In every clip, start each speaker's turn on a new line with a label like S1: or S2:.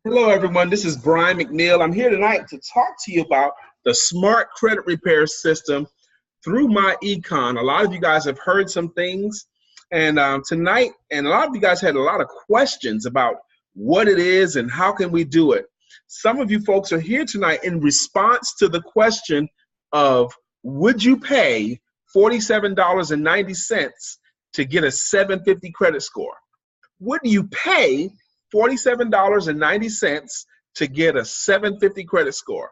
S1: Hello, everyone. This is Brian McNeill. I'm here tonight to talk to you about the smart credit repair system through my econ. A lot of you guys have heard some things, and tonight, and a lot of you guys had a lot of questions about what it is and how can we do it. Some of you folks are here tonight in response to the question of, would you pay $47.90 to get a 750 credit score? Would you pay $47.90 to get a 750 credit score?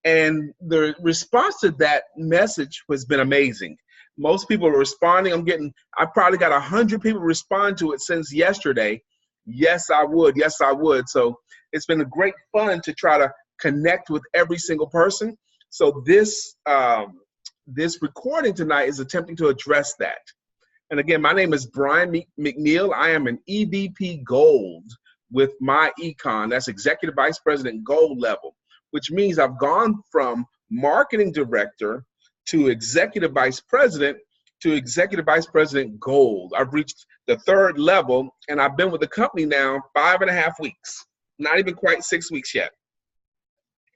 S1: And the response to that message has been amazing. Most people are responding. I probably got 100 people respond to it since yesterday. Yes, I would. Yes, I would. So it's been a great fun to try to connect with every single person. So this recording tonight is attempting to address that. And again, my name is Brian McNeill. I am an EVP Gold with my econ. That's Executive Vice President Gold level, which means I've gone from Marketing Director to Executive Vice President to Executive Vice President Gold. I've reached the third level, and I've been with the company now 5.5 weeks, not even quite 6 weeks yet.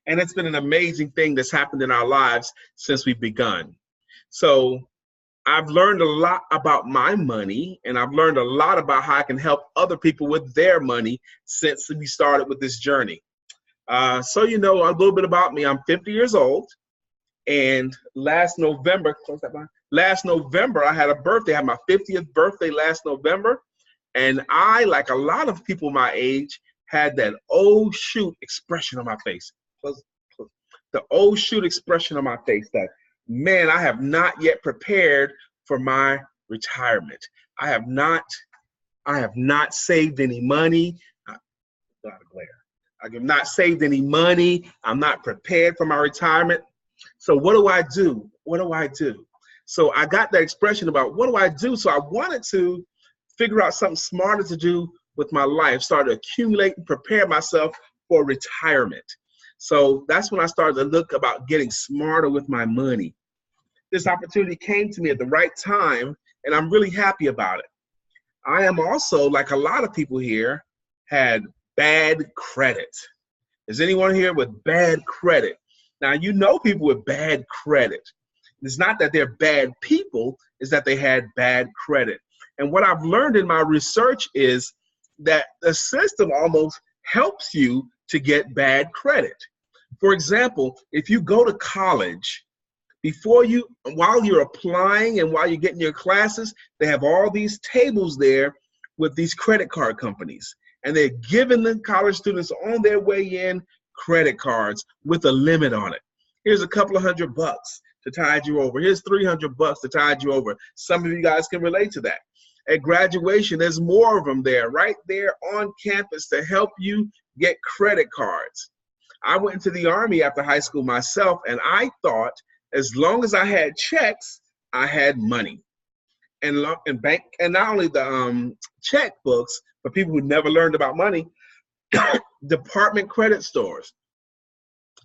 S1: And it's been an amazing thing that's happened in our lives since we've begun. So I've learned a lot about my money, and I've learned a lot about how I can help other people with their money since we started with this journey. So you know a little bit about me. I'm 50 years old, and last November I had a birthday. I had my 50th birthday last November, and I, like a lot of people my age, had that oh shoot expression on my face. The oh shoot expression on my face that, man, I have not yet prepared for my retirement. I have not saved any money. I have not saved any money. I'm not prepared for my retirement. So what do I do? What do I do? So I got that expression about what do I do? So I wanted to figure out something smarter to do with my life, start to accumulate and prepare myself for retirement. So that's when I started to look about getting smarter with my money. This opportunity came to me at the right time, and I'm really happy about it. I am also, like a lot of people here, had bad credit. Is anyone here with bad credit? Now, you know people with bad credit. It's not that they're bad people, it's that they had bad credit. And what I've learned in my research is that the system almost helps you to get bad credit. For example, if you go to college, while you're applying and while you're getting your classes, they have all these tables there with these credit card companies. And they're giving the college students on their way in credit cards with a limit on it. Here's a couple of $100 to tide you over. Here's $300 to tide you over. Some of you guys can relate to that. At graduation, there's more of them there, right there on campus to help you get credit cards. I went into the Army after high school myself, and I thought as long as I had checks, I had money. And not only the checkbooks, but people who never learned about money, department credit stores.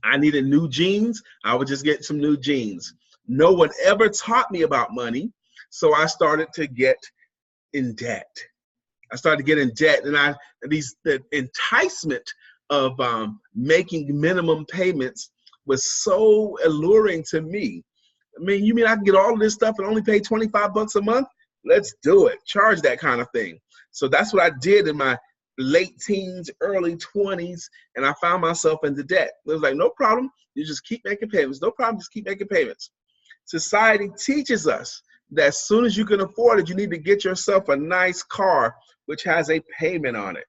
S1: I needed new jeans. I would just get some new jeans. No one ever taught me about money, so I started to get in debt. And the enticement of making minimum payments was so alluring to me. I mean, you mean I can get all of this stuff and only pay $25 a month? Let's do it. Charge that kind of thing. So that's what I did in my late teens, early 20s, and I found myself into debt. It was like, no problem. You just keep making payments. No problem. Just keep making payments. Society teaches us that as soon as you can afford it, you need to get yourself a nice car, which has a payment on it.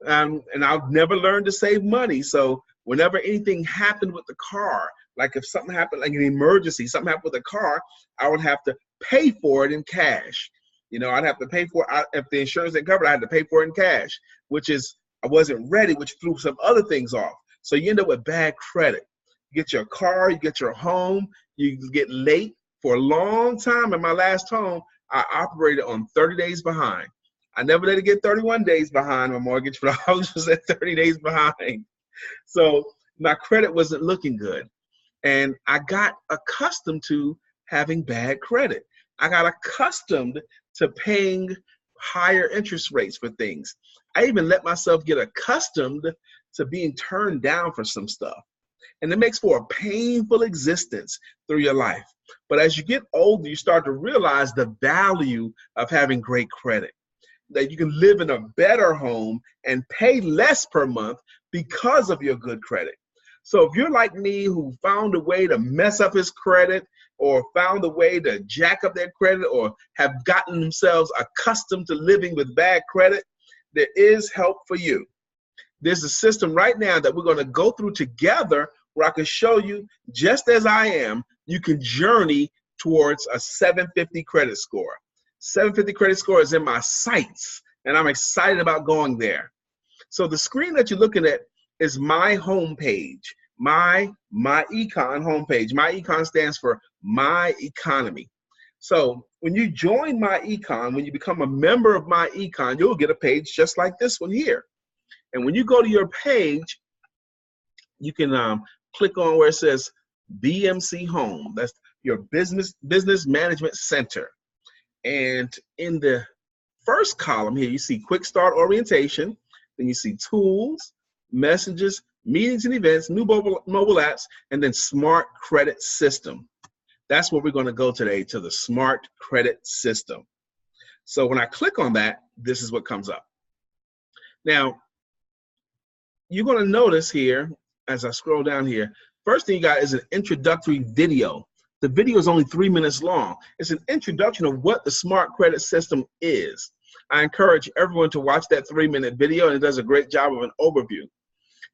S1: And I've never learned to save money. So whenever anything happened with the car, like if something happened, like an emergency, something happened with the car, I would have to pay for it in cash. You know, I'd have to pay for it. If the insurance didn't cover it, I had to pay for it in cash, I wasn't ready, which threw some other things off. So you end up with bad credit. You get your car, you get your home, you get late. For a long time in my last home, I operated on 30 days behind. I never let it get 31 days behind my mortgage, but I always was at 30 days behind. So my credit wasn't looking good. And I got accustomed to having bad credit. I got accustomed to paying higher interest rates for things. I even let myself get accustomed to being turned down for some stuff. And it makes for a painful existence through your life. But as you get older, you start to realize the value of having great credit, that you can live in a better home and pay less per month because of your good credit. So if you're like me, who found a way to mess up his credit, or found a way to jack up their credit, or have gotten themselves accustomed to living with bad credit, there is help for you. There's a system right now that we're going to go through together where I can show you, just as I am, you can journey towards a 750 credit score. 750 credit score is in my sights, and I'm excited about going there. So the screen that you're looking at is my homepage, my econ homepage. My econ stands for My Economy. So when you join My Econ, when you become a member of My Econ, you'll get a page just like this one here. And when you go to your page, you can click on where it says BMC Home. That's your business management center. And in the first column here, you see Quick Start Orientation. Then you see Tools, Messages, Meetings and Events, New mobile apps, and then Smart Credit System. That's where we're going to go today, to the Smart Credit System. So when I click on that, this is what comes up. Now, you're going to notice here, as I scroll down here, first thing you got is an introductory video. The video is only 3 minutes long. It's an introduction of what the Smart Credit System is. I encourage everyone to watch that 3-minute video, and it does a great job of an overview.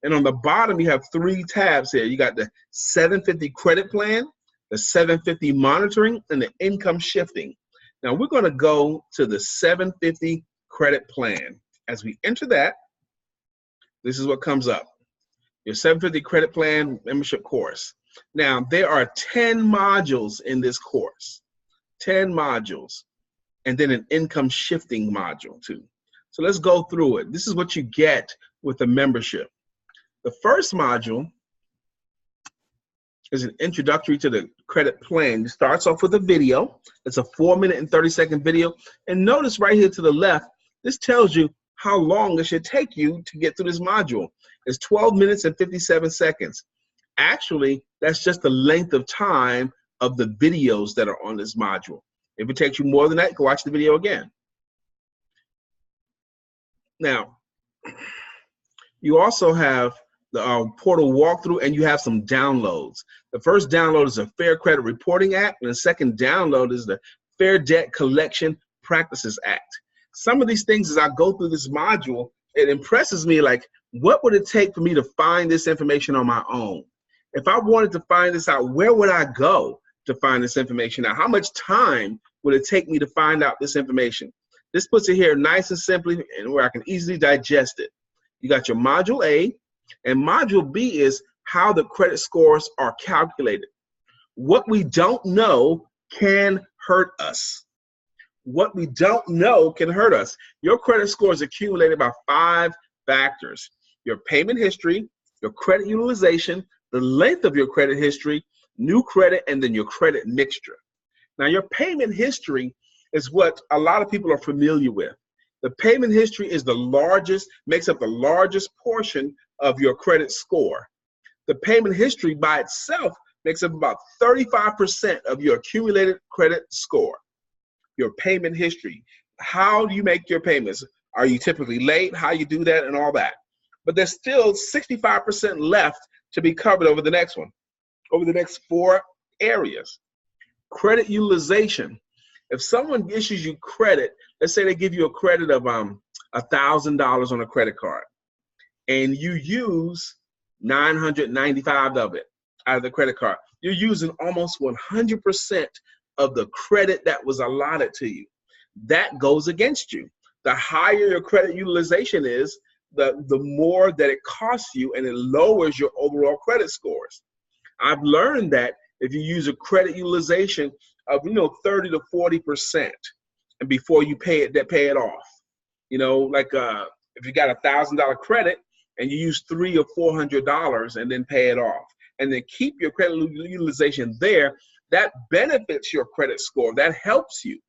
S1: And on the bottom, you have 3 tabs here. You got the 750 credit plan, the 750 monitoring, and the income shifting. Now we're going to go to the 750 credit plan. As we enter that, this is what comes up. Your 750 credit plan membership course. Now, there are 10 modules in this course, 10 modules, and then an income shifting module too. So let's go through it. This is what you get with the membership. The first module is an introductory to the credit plan. It starts off with a video. It's a 4-minute and 30-second video. And notice right here to the left, this tells you how long it should take you to get through this module. It's 12 minutes and 57 seconds. Actually, that's just the length of time of the videos that are on this module. If it takes you more than that, go watch the video again. Now, you also have the portal walkthrough, and you have some downloads. The first download is a Fair Credit Reporting Act, and the second download is the Fair Debt Collection Practices Act. Some of these things, as I go through this module, it impresses me, like, what would it take for me to find this information on my own? If I wanted to find this out, where would I go to find this information out? How much time would it take me to find out this information? This puts it here nice and simply, and where I can easily digest it. You got your Module A, and Module B is how the credit scores are calculated. What we don't know can hurt us. What we don't know can hurt us. Your credit score is accumulated by 5 factors: your payment history, your credit utilization, the length of your credit history, new credit, and then your credit mixture. Now, your payment history is what a lot of people are familiar with. The payment history is the largest, makes up the largest portion of your credit score. The payment history by itself makes up about 35% of your accumulated credit score. Your payment history. How do you make your payments? Are you typically late? How you do that and all that. But there's still 65% left to be covered over the next one, over the next 4 areas. Credit utilization. If someone issues you credit, let's say they give you a credit of $1,000 on a credit card, and you use $995 of it out of the credit card, you're using almost 100% of the credit that was allotted to you. That goes against you. The higher your credit utilization is, the more that it costs you, and it lowers your overall credit scores. I've learned that if you use a credit utilization of 30 to 40%, and before you pay it off, like if you got $1,000 credit and you use $300 or $400 and then pay it off, and then keep your credit utilization there, that benefits your credit score. That helps you.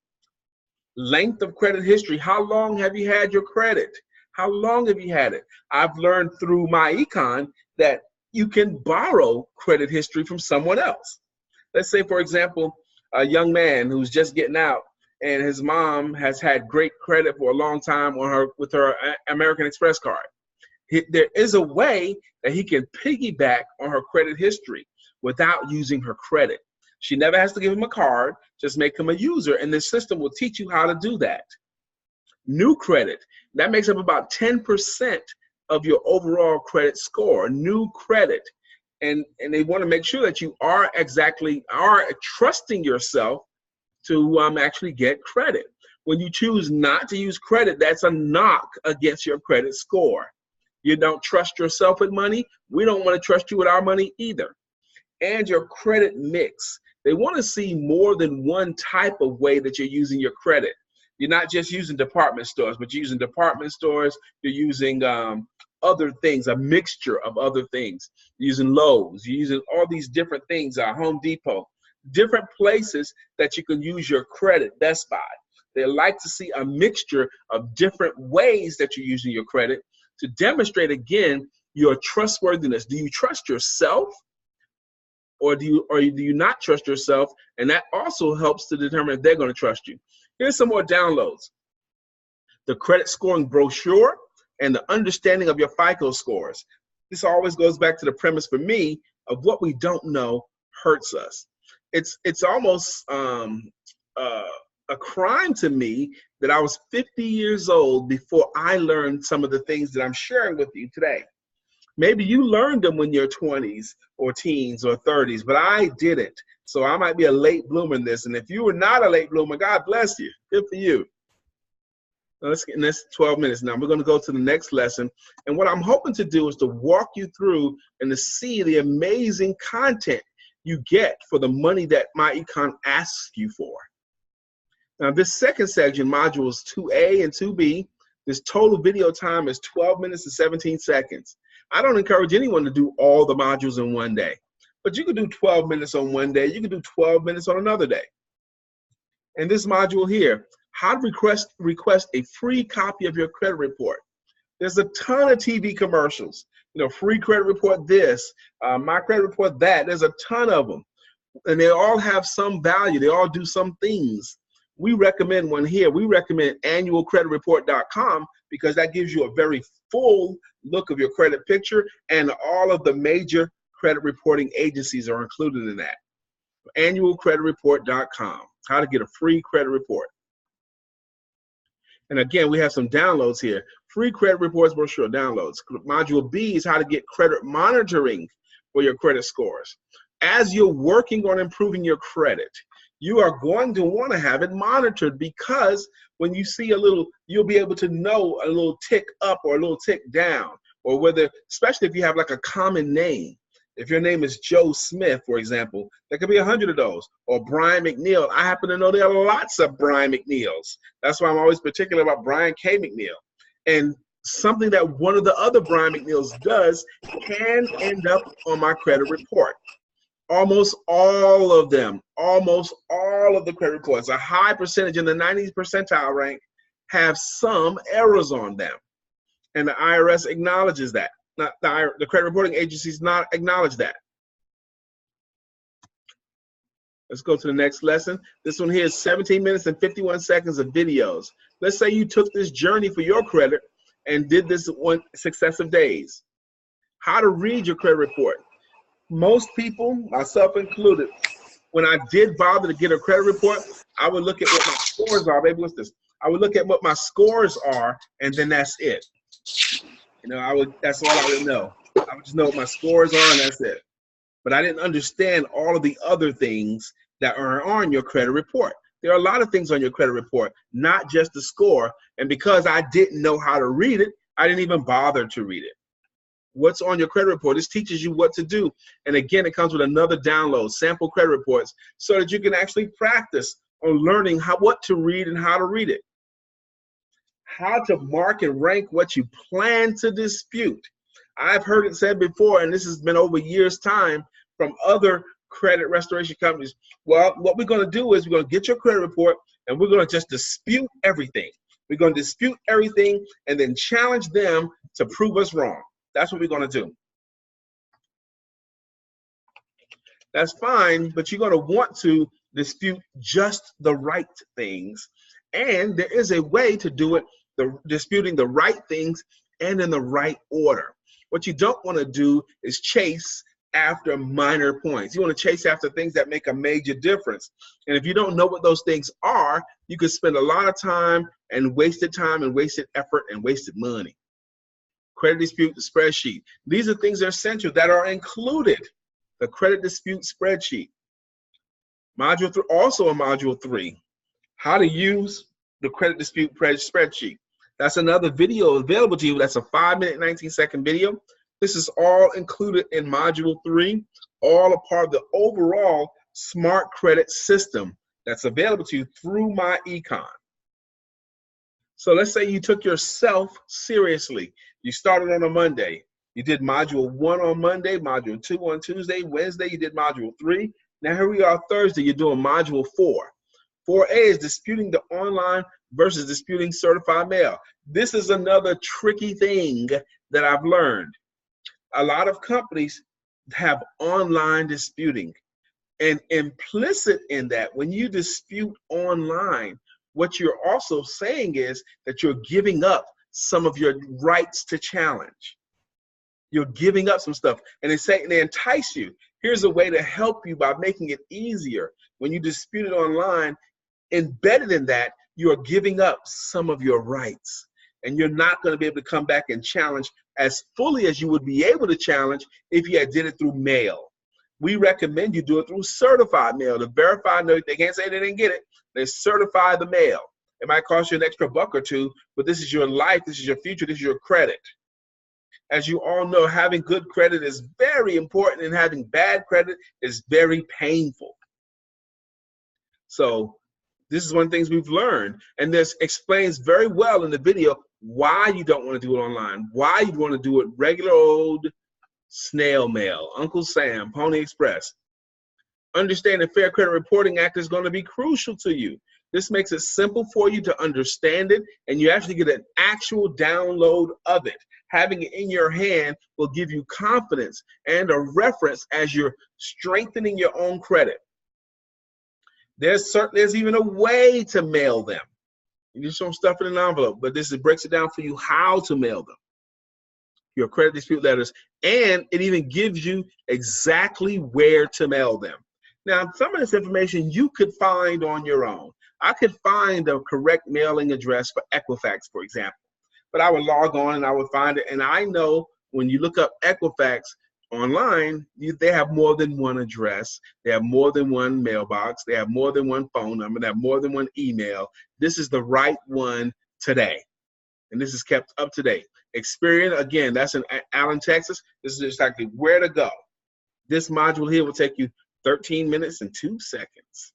S1: Length of credit history. How long have you had your credit? How long have you had it? I've learned through my econ that you can borrow credit history from someone else. Let's say, for example, a young man who's just getting out and his mom has had great credit for a long time with her American Express card. There is a way that he can piggyback on her credit history without using her credit. She never has to give him a card, just make him a user, and the system will teach you how to do that. New credit, that makes up about 10% of your overall credit score, new credit. And they want to make sure that you are trusting yourself to actually get credit. When you choose not to use credit, that's a knock against your credit score. You don't trust yourself with money. We don't want to trust you with our money either. And your credit mix. They want to see more than one type of way that you're using your credit. You're not just using department stores, but you're using department stores. You're using other things, a mixture of other things. You're using Lowe's. You're using all these different things, Home Depot, different places that you can use your credit, Best Buy. They like to see a mixture of different ways that you're using your credit to demonstrate, again, your trustworthiness. Do you trust yourself, or do you not trust yourself? And that also helps to determine if they're going to trust you. Here's some more downloads. The credit scoring brochure and the understanding of your FICO scores. This always goes back to the premise for me of what we don't know hurts us. It's almost a crime to me that I was 50 years old before I learned some of the things that I'm sharing with you today. Maybe you learned them when you're 20s or teens or 30s, but I didn't. So I might be a late bloomer in this. And if you were not a late bloomer, God bless you. Good for you. Now let's get in this 12 minutes now. We're going to go to the next lesson. And what I'm hoping to do is to walk you through and to see the amazing content you get for the money that my econ asks you for. Now, this second section, modules 2A and 2B, this total video time is 12 minutes and 17 seconds. I don't encourage anyone to do all the modules in one day, but you can do 12 minutes on one day. You can do 12 minutes on another day. And this module here, how to request a free copy of your credit report. There's a ton of TV commercials, free credit report this, my credit report that. There's a ton of them, and they all have some value. They all do some things. We recommend one here. We recommend annualcreditreport.com because that gives you a very full look of your credit picture, and all of the major credit reporting agencies are included in that. Annualcreditreport.com, how to get a free credit report. And again, we have some downloads here. Free credit reports brochure downloads. Module B is how to get credit monitoring for your credit scores. As you're working on improving your credit, you are going to want to have it monitored, because when you see you'll be able to know a little tick up or a little tick down, or whether, especially if you have like a common name. If your name is Joe Smith, for example, there could be 100 of those. Or Brian McNeill. I happen to know there are lots of Brian McNeills. That's why I'm always particular about Brian K. McNeill. And something that one of the other Brian McNeills does can end up on my credit report. Almost all of them, almost all of the credit reports, a high percentage in the 90th percentile rank, have some errors on them. And the IRS acknowledges that. Not the credit reporting agencies not acknowledge that. Let's go to the next lesson. This one here is 17 minutes and 51 seconds of videos. Let's say you took this journey for your credit and did this one successive days. How to read your credit report. Most people, myself included, when I did bother to get a credit report, I would look at what my scores are. Maybe what's this? I would look at what my scores are, and then that's it. That's all I would know. I would just know what my scores are, and that's it. But I didn't understand all of the other things that are on your credit report. There are a lot of things on your credit report, not just the score. And because I didn't know how to read it, I didn't even bother to read it. What's on your credit report? This teaches you what to do. And again, it comes with another download, sample credit reports, so that you can actually practice on learning what to read and how to read it. How to mark and rank what you plan to dispute. I've heard it said before, and this has been over years' time from other credit restoration companies. Well, what we're going to do is we're going to get your credit report and we're going to just dispute everything. We're going to dispute everything and then challenge them to prove us wrong. That's what we're going to do. That's fine, but you're going to want to dispute just the right things. And there is a way to do it, disputing the right things and in the right order. What you don't want to do is chase after minor points. You want to chase after things that make a major difference. And if you don't know what those things are, you could spend a lot of time and wasted effort and wasted money. Credit dispute spreadsheet. These are things that are essential that are included. The credit dispute spreadsheet. Module 3, also in Module 3, how to use the credit dispute spreadsheet. That's another video available to you. That's a 5-minute, 19-second video. This is all included in Module 3, all a part of the overall smart credit system that's available to you through my econ. So let's say you took yourself seriously. You started on a Monday. You did Module 1 on Monday, Module 2 on Tuesday, Wednesday you did Module 3. Now here we are Thursday, you're doing Module 4. 4A is disputing the online versus disputing certified mail. This is another tricky thing that I've learned. A lot of companies have online disputing. And implicit in that, when you dispute online, what you're also saying is that you're giving up some of your rights to challenge. You're giving up some stuff. And they entice you. Here's a way to help you by making it easier. When you dispute it online, embedded in that, you are giving up some of your rights. And you're not going to be able to come back and challenge as fully as you would be able to challenge if you had did it through mail. We recommend you do it through certified mail to verify. No, they can't say they didn't get it. They certify the mail. It might cost you an extra buck or two, but this is your life, this is your future, this is your credit. As you all know, having good credit is very important, and having bad credit is very painful. So this is one of the things we've learned, and this explains very well in the video why you don't want to do it online, why you want to do it regular old snail mail, Uncle Sam, Pony Express. Understanding the Fair Credit Reporting Act is going to be crucial to you. This makes it simple for you to understand it, and you actually get an actual download of it. Having it in your hand will give you confidence and a reference as you're strengthening your own credit. There's even a way to mail them. You just don't stuff it in an envelope, but this breaks it down for you how to mail them, your credit dispute letters, and it even gives you exactly where to mail them. Now, some of this information you could find on your own. I could find the correct mailing address for Equifax, for example, but I would log on and I would find it. And I know when you look up Equifax online, they have more than one address. They have more than one mailbox. They have more than one phone number. They have more than one email. This is the right one today. And this is kept up to date. Experian, again, that's in Allen, Texas. This is exactly where to go. This module here will take you 13 minutes and 2 seconds.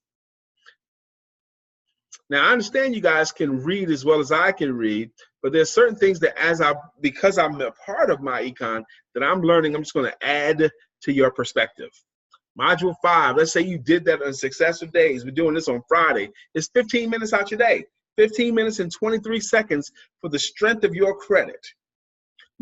S1: Now, I understand you guys can read as well as I can read, but there's certain things that because I'm a part of my econ that I'm learning, I'm just going to add to your perspective. Module 5, let's say you did that on successive days. We're doing this on Friday. It's 15 minutes out your day. 15 minutes and 23 seconds for the strength of your credit.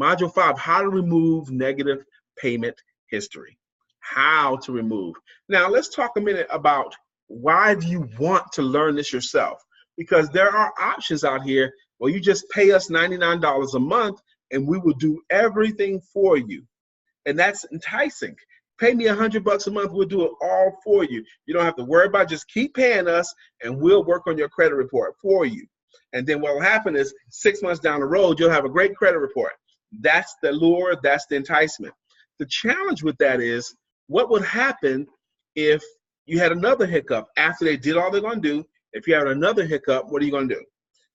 S1: Module 5, how to remove negative payment history. How to remove. Now, let's talk a minute about why do you want to learn this yourself? Because there are options out here where you just pay us $99 a month and we will do everything for you. And that's enticing. Pay me $100 a month, we'll do it all for you. You don't have to worry about it. Just keep paying us and we'll work on your credit report for you. And then what will happen is 6 months down the road, you'll have a great credit report. That's the lure, that's the enticement. The challenge with that is, what would happen if you had another hiccup after they did all they're going to do? If you had another hiccup, what are you going to do?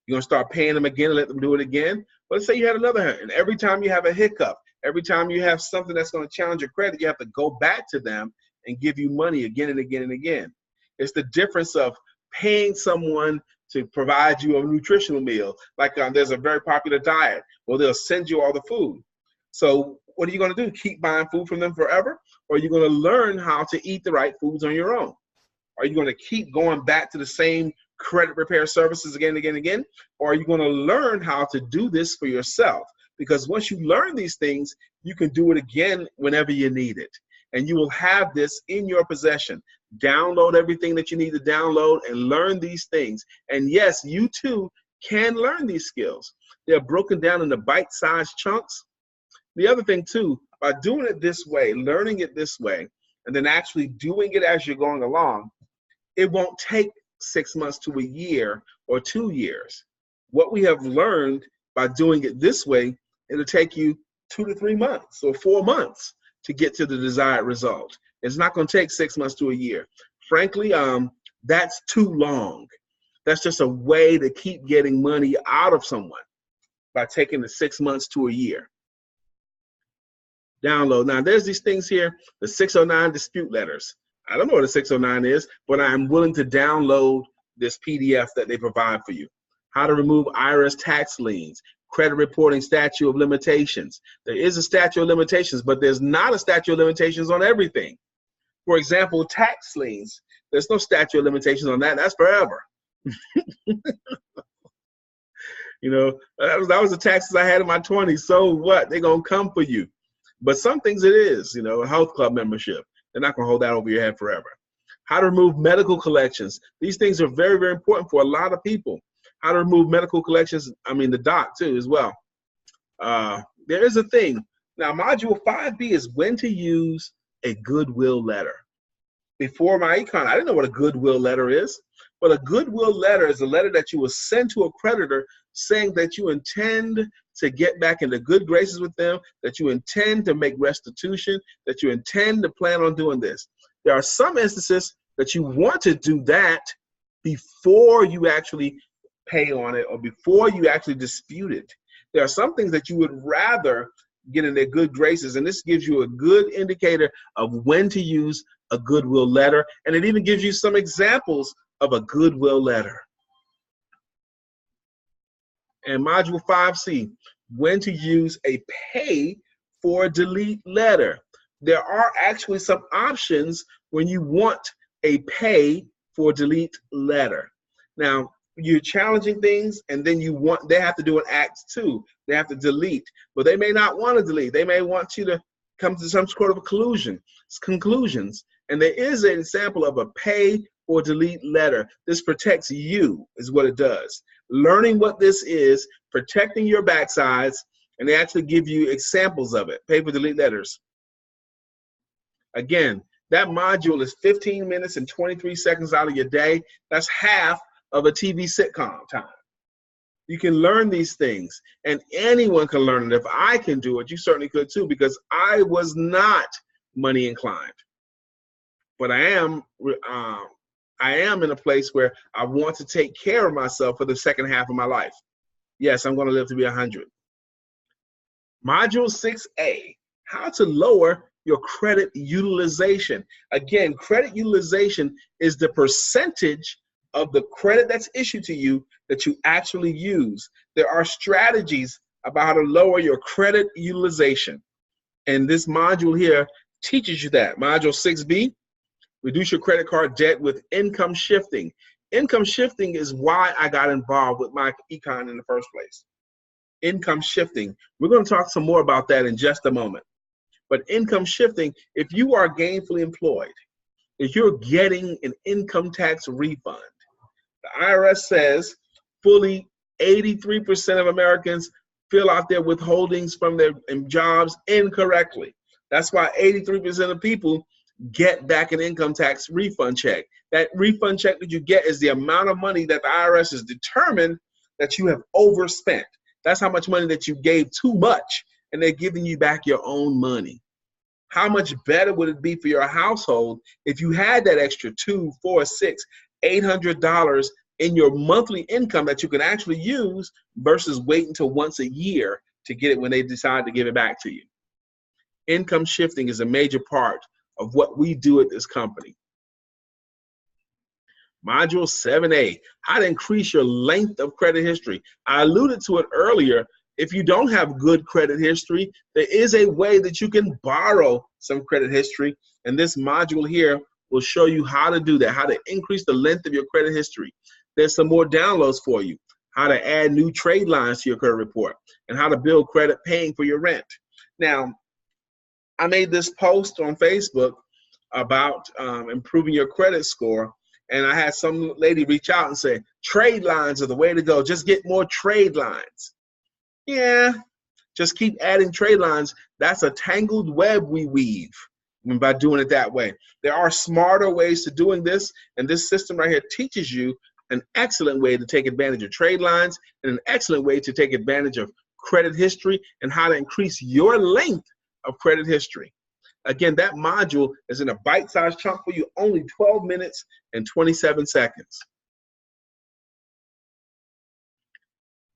S1: You're going to start paying them again and let them do it again? But let's say you had another hiccup, and every time you have a hiccup, every time you have something that's going to challenge your credit, you have to go back to them and give you money again and again and again. It's the difference of paying someone to provide you a nutritional meal. Like there's a very popular diet. Well, they'll send you all the food. So what are you going to do? Keep buying food from them forever? Or are you going to learn how to eat the right foods on your own? Are you going to keep going back to the same credit repair services again and again and again? Or are you going to learn how to do this for yourself? Because once you learn these things, you can do it again whenever you need it. And you will have this in your possession. Download everything that you need to download and learn these things. And yes, you too can learn these skills. They're broken down into bite-sized chunks. The other thing too, by doing it this way, learning it this way, and then actually doing it as you're going along, it won't take 6 months to a year or 2 years. What we have learned by doing it this way, it'll take you 2 to 3 months or 4 months to get to the desired result. It's not going to take 6 months to a year. Frankly, that's too long. That's just a way to keep getting money out of someone by taking the 6 months to a year. Download. Now, there's these things here, the 609 dispute letters. I don't know what a 609 is, but I'm willing to download this PDF that they provide for you. How to remove IRS tax liens, credit reporting statute of limitations. There is a statute of limitations, but there's not a statute of limitations on everything. For example, tax liens. There's no statute of limitations on that. That's forever. You know, that was the taxes I had in my 20s. So what? They're going to come for you. But some things it is, you know, a health club membership. They're not going to hold that over your head forever. How to remove medical collections. These things are very, very important for a lot of people. How to remove medical collections, I mean the doc too as well. There is a thing. Now, Module 5B is when to use a goodwill letter. Before my econ, I didn't know what a goodwill letter is, but a goodwill letter is a letter that you will send to a creditor saying that you intend to get back into good graces with them, that you intend to make restitution, that you intend to plan on doing this. There are some instances that you want to do that before you actually pay on it or before you actually dispute it. There are some things that you would rather get in their good graces, and this gives you a good indicator of when to use a goodwill letter, and it even gives you some examples of a goodwill letter. And Module 5C, when to use a pay for delete letter. There are actually some options when you want a pay for delete letter. Now, you're challenging things, and then they have to do an act 2. They have to delete, but they may not want to delete. They may want you to come to some sort of conclusions. And there is an example of a pay or delete letter. This protects you, is what it does. Learning what this is, protecting your backsides, and they actually give you examples of it. Pay for delete letters. Again, that module is 15 minutes and 23 seconds out of your day. That's half of a TV sitcom time. You can learn these things, and anyone can learn it. If I can do it, you certainly could too, because I was not money inclined. But I am in a place where I want to take care of myself for the second half of my life. Yes, I'm going to live to be 100. Module 6A, how to lower your credit utilization. Again, credit utilization is the percentage of the credit that's issued to you that you actually use. There are strategies about how to lower your credit utilization. And this module here teaches you that. Module 6B, reduce your credit card debt with income shifting. Income shifting is why I got involved with my econ in the first place. Income shifting. We're going to talk some more about that in just a moment. But income shifting, if you are gainfully employed, if you're getting an income tax refund, the IRS says fully 83% of Americans fill out their withholdings from their jobs incorrectly. That's why 83% of people get back an income tax refund check. That refund check that you get is the amount of money that the IRS has determined that you have overspent. That's how much money that you gave too much, and they're giving you back your own money. How much better would it be for your household if you had that extra $200, $400, $600, $800 in your monthly income that you can actually use versus wait until once a year to get it when they decide to give it back to you? Income shifting is a major part of what we do at this company. Module 7A, how to increase your length of credit history. I alluded to it earlier. If you don't have good credit history, there is a way that you can borrow some credit history. And this module here will show you how to do that, how to increase the length of your credit history. There's some more downloads for you. How to add new trade lines to your credit report and how to build credit paying for your rent. Now, I made this post on Facebook about improving your credit score, and I had some lady reach out and say, trade lines are the way to go. Just get more trade lines. Yeah, just keep adding trade lines. That's a tangled web we weave by doing it that way. There are smarter ways to doing this, and this system right here teaches you an excellent way to take advantage of trade lines and an excellent way to take advantage of credit history and how to increase your length of credit history. Again, that module is in a bite-sized chunk for you, only 12 minutes and 27 seconds.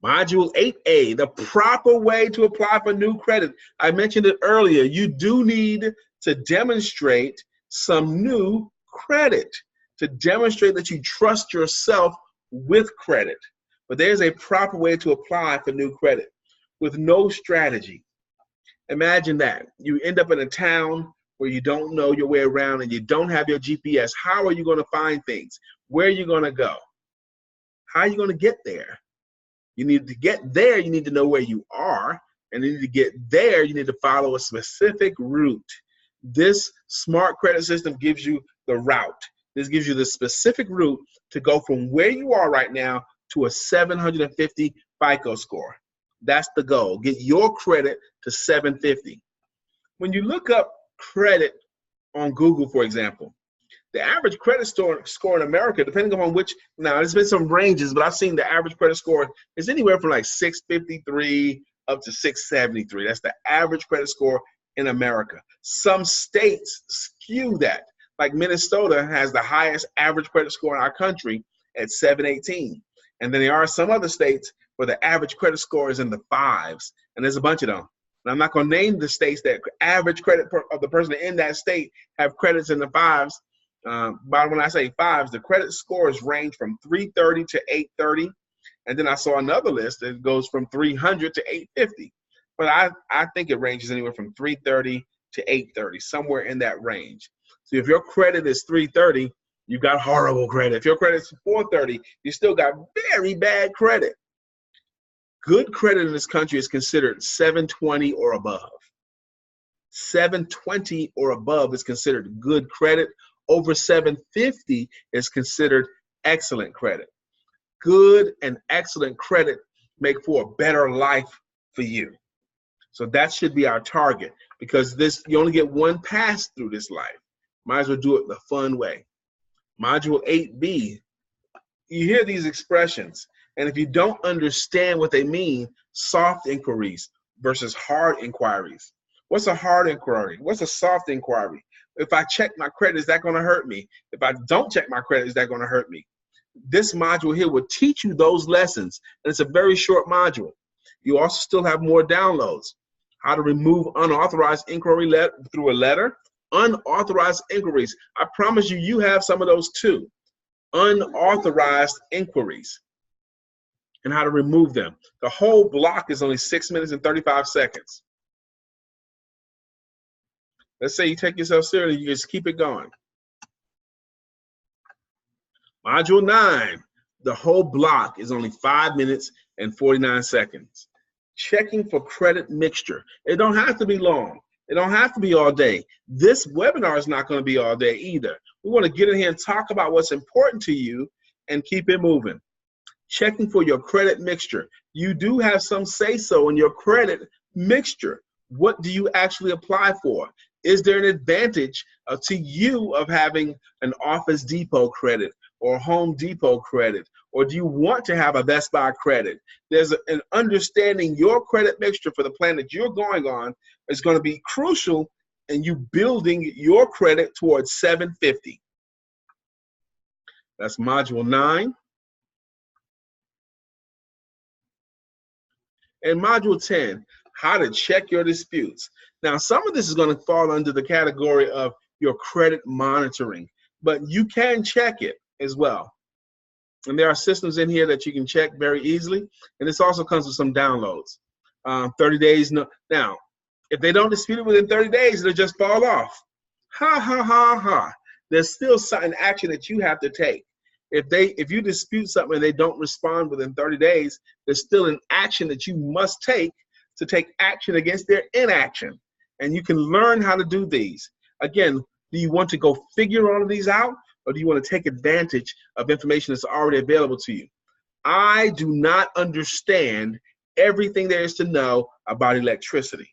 S1: Module 8A, the proper way to apply for new credit. I mentioned it earlier. You do need to demonstrate some new credit, to demonstrate that you trust yourself with credit. But there's a proper way to apply for new credit with no strategy. Imagine that. You end up in a town where you don't know your way around and you don't have your GPS. How are you going to find things? Where are you going to go? How are you going to get there? You need to get there, you need to know where you are, and you need to get there, you need to follow a specific route. This smart credit system gives you the route. This gives you the specific route to go from where you are right now to a 750 FICO score. That's the goal. Get your credit to 750. When you look up credit on Google, for example, the average credit score in America, depending upon which, now there's been some ranges, but I've seen the average credit score is anywhere from like 653 up to 673. That's the average credit score in America. Some states skew that. Like Minnesota has the highest average credit score in our country at 718. And then there are some other states where the average credit score is in the fives, and there's a bunch of them. And I'm not going to name the states that average credit of the person in that state have credits in the fives. But when I say fives, the credit scores range from 330 to 830. And then I saw another list that goes from 300 to 850. But I think it ranges anywhere from 330 to 830, somewhere in that range. So if your credit is 330, you got horrible credit. If your credit is 430, you still got very bad credit. Good credit in this country is considered 720 or above. 720 or above is considered good credit. Over 750 is considered excellent credit. Good and excellent credit make for a better life for you. So that should be our target, because you only get one pass through this life. Might as well do it the fun way. Module 8B, you hear these expressions, and if you don't understand what they mean, soft inquiries versus hard inquiries. What's a hard inquiry? What's a soft inquiry? If I check my credit, is that going to hurt me? If I don't check my credit, is that going to hurt me? This module here will teach you those lessons, and it's a very short module. You also still have more downloads. How to remove unauthorized inquiry through a letter. Unauthorized inquiries. I promise you, you have some of those too. Unauthorized inquiries and how to remove them. The whole block is only 6 minutes and 35 seconds. Let's say you take yourself seriously, you just keep it going. Module 9, the whole block is only 5 minutes and 49 seconds. Checking for credit mixture. It don't have to be long. It don't have to be all day. This webinar is not going to be all day either. We want to get in here and talk about what's important to you and keep it moving. Checking for your credit mixture. You do have some say-so in your credit mixture. What do you actually apply for? Is there an advantage to you of having an Office Depot credit or Home Depot credit? Or do you want to have a Best Buy credit? There's an understanding your credit mixture for the plan that you're going on is going to be crucial in you building your credit towards 750. That's module 9. And module 10, how to check your disputes. Now, some of this is going to fall under the category of your credit monitoring, but you can check it as well. And there are systems in here that you can check very easily. And this also comes with some downloads. 30 days. Now, if they don't dispute it within 30 days, it'll just fall off. Ha, ha, ha, ha. There's still an action that you have to take. If you dispute something and they don't respond within 30 days, there's still an action that you must take to take action against their inaction. And you can learn how to do these. Again, do you want to go figure all of these out, or do you want to take advantage of information that's already available to you? I do not understand everything there is to know about electricity.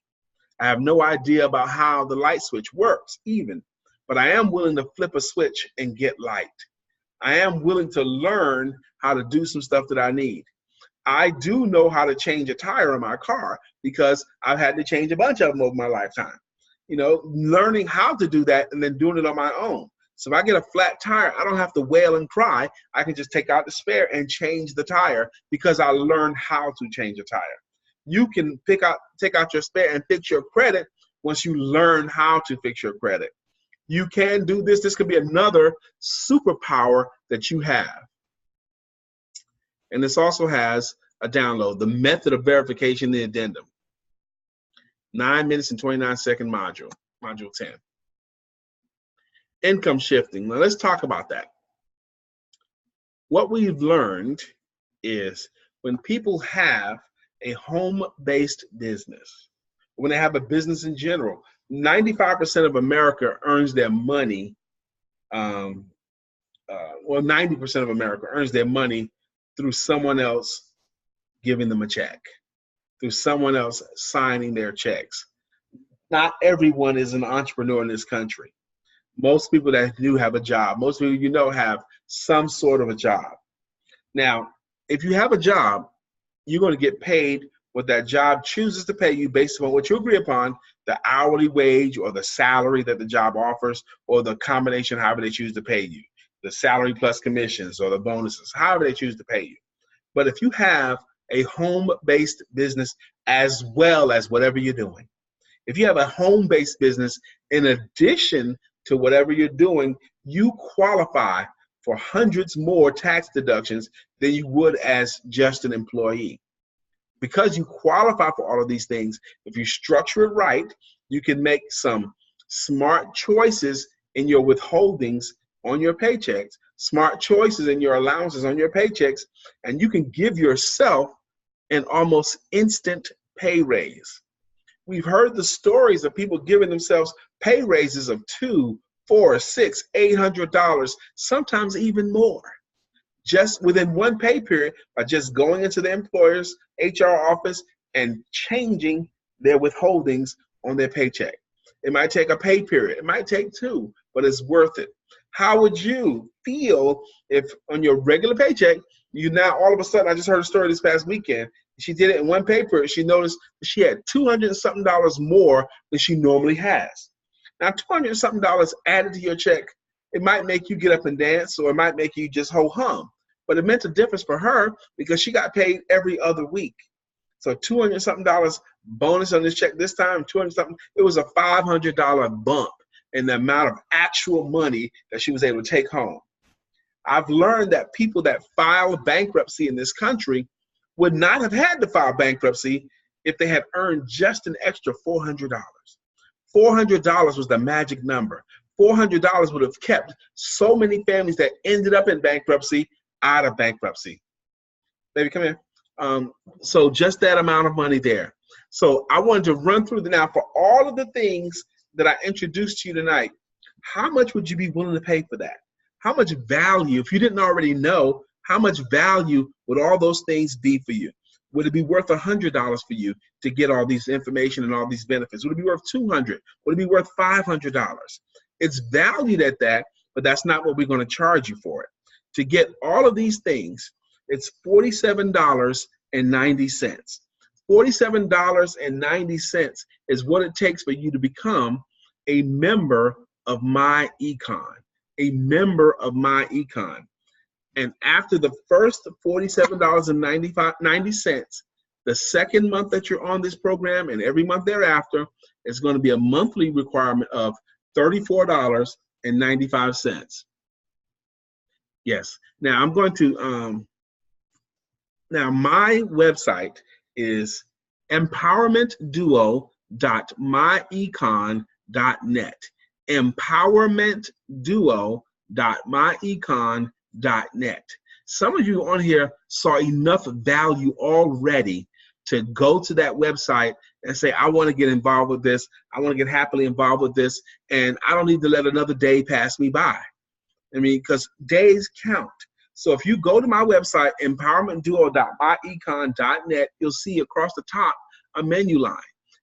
S1: I have no idea about how the light switch works even, but I am willing to flip a switch and get light. I am willing to learn how to do some stuff that I need. I do know how to change a tire on my car because I've had to change a bunch of them over my lifetime. You know, learning how to do that and then doing it on my own. So if I get a flat tire, I don't have to wail and cry. I can just take out the spare and change the tire because I learned how to change a tire. You can take out your spare and fix your credit once you learn how to fix your credit. You can do this. This could be another superpower that you have. And this also has a download, the method of verification, the addendum. 9 minutes and 29-second module, module 10. Income shifting. Now let's talk about that. What we've learned is when people have a home-based business, when they have a business in general, 95% of America earns their money, 90% of America earns their money through someone else giving them a check, through someone else signing their checks. Not everyone is an entrepreneur in this country. Most people that do have a job, most people you know have some sort of a job. Now, if you have a job, you're going to get paid what that job chooses to pay you based on what you agree upon, the hourly wage or the salary that the job offers, or the combination, however they choose to pay you, the salary plus commissions or the bonuses, however they choose to pay you. But if you have a home-based business as well as whatever you're doing, if you have a home-based business in addition to whatever you're doing, you qualify for hundreds more tax deductions than you would as just an employee. Because you qualify for all of these things, if you structure it right, you can make some smart choices in your withholdings on your paychecks, smart choices in your allowances on your paychecks, and you can give yourself an almost instant pay raise. We've heard the stories of people giving themselves pay raises of $200, $400, $600, $800, sometimes even more, just within one pay period by just going into the employer's HR office and changing their withholdings on their paycheck. It might take a pay period. It might take two, but it's worth it. How would you feel if on your regular paycheck, you now all of a sudden, I just heard a story this past weekend, she did it in one pay period, she noticed she had $200 and something more than she normally has. Now, $200 and something added to your check, it might make you get up and dance, or it might make you just ho-hum. But it meant a difference for her because she got paid every other week. So $200 and something bonus on this check this time, $200 something, it was a $500 bump in the amount of actual money that she was able to take home. I've learned that people that file bankruptcy in this country would not have had to file bankruptcy if they had earned just an extra $400. $400 was the magic number. $400 would have kept so many families that ended up in bankruptcy out of bankruptcy. Baby, come here. So just that amount of money there. So I wanted to run through now for all of the things that I introduced to you tonight. How much would you be willing to pay for that? How much value, if you didn't already know, how much value would all those things be for you? Would it be worth $100 for you to get all these information and all these benefits? Would it be worth $200? Would it be worth $500? It's valued at that, but that's not what we're going to charge you for it. To get all of these things, it's $47.90. $47.90 is what it takes for you to become a member of My Econ, a member of My Econ. And after the first $47.90, the second month that you're on this program and every month thereafter, it's going to be a monthly requirement of $34.95. Yes. Now I'm going to, now my website is empowermentduo.myecon.net. Empowermentduo.myecon.net. Some of you on here saw enough value already to go to that website and say, I want to get involved with this. I want to get happily involved with this. And I don't need to let another day pass me by. I mean, because days count. So if you go to my website, empowermentduo.myecon.net, you'll see across the top a menu line.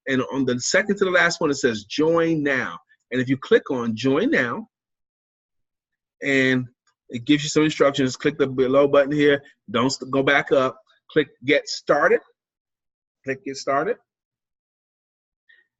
S1: And on the second to the last one, it says join now. And if you click on join now, and it gives you some instructions, click the below button here. Don't go back up. Click get started. Click get started.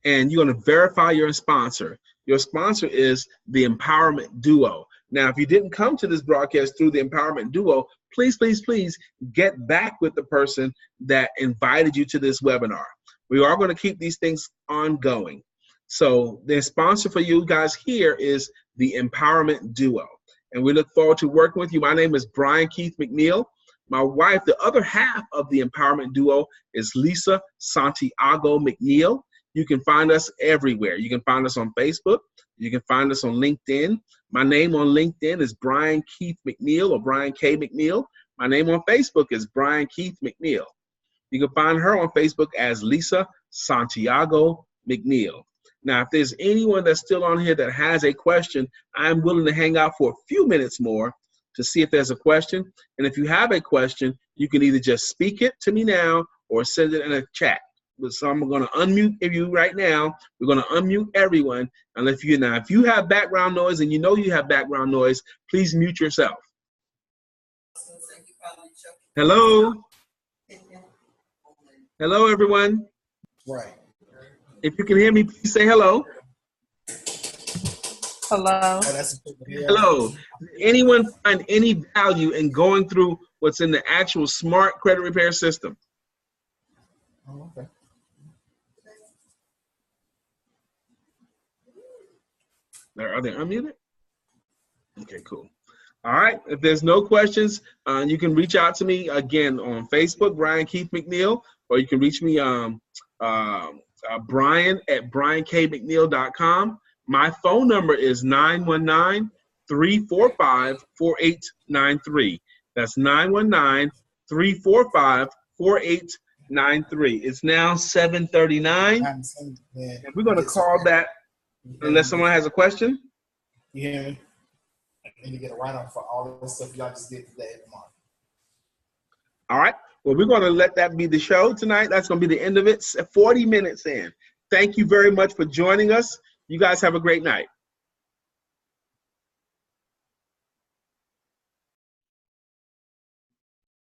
S1: And you're going to verify your sponsor. Your sponsor is the Empowerment Duo. Now, if you didn't come to this broadcast through the Empowerment Duo, please, please, please get back with the person that invited you to this webinar. We are going to keep these things ongoing. So the sponsor for you guys here is the Empowerment Duo. And we look forward to working with you. My name is Brian Keith McNeill. My wife, the other half of the Empowerment Duo, is Lisa Santiago McNeill. You can find us everywhere. You can find us on Facebook. You can find us on LinkedIn. My name on LinkedIn is Brian Keith McNeill or Brian K. McNeill. My name on Facebook is Brian Keith McNeill. You can find her on Facebook as Lisa Santiago McNeill. Now, if there's anyone that's still on here that has a question, I'm willing to hang out for a few minutes more to see if there's a question. And if you have a question, you can either just speak it to me now or send it in a chat. So I'm going to unmute you right now. We're going to unmute everyone. And if you have background noise and you know you have background noise, please mute yourself. Hello. Hello, everyone.
S2: Right.
S1: If you can hear me, please say hello.
S3: Hello.
S1: Hello. Does anyone find any value in going through what's in the actual smart credit repair system?
S2: Oh, okay.
S1: Are they unmuted? Okay, cool. All right. If there's no questions, you can reach out to me again on Facebook, Brian Keith McNeill, or you can reach me Brian at briankmcneil.com. My phone number is 919-345-4893. That's 919-345-4893. It's now 7:39. And we're going to call that unless someone has a question.
S2: You hear me? I need to get a write-off for all the stuff y'all just did today and tomorrow.
S1: All right. Well, we're going to let that be the show tonight. That's going to be the end of it. 40 minutes in. Thank you very much for joining us. You guys have a great night.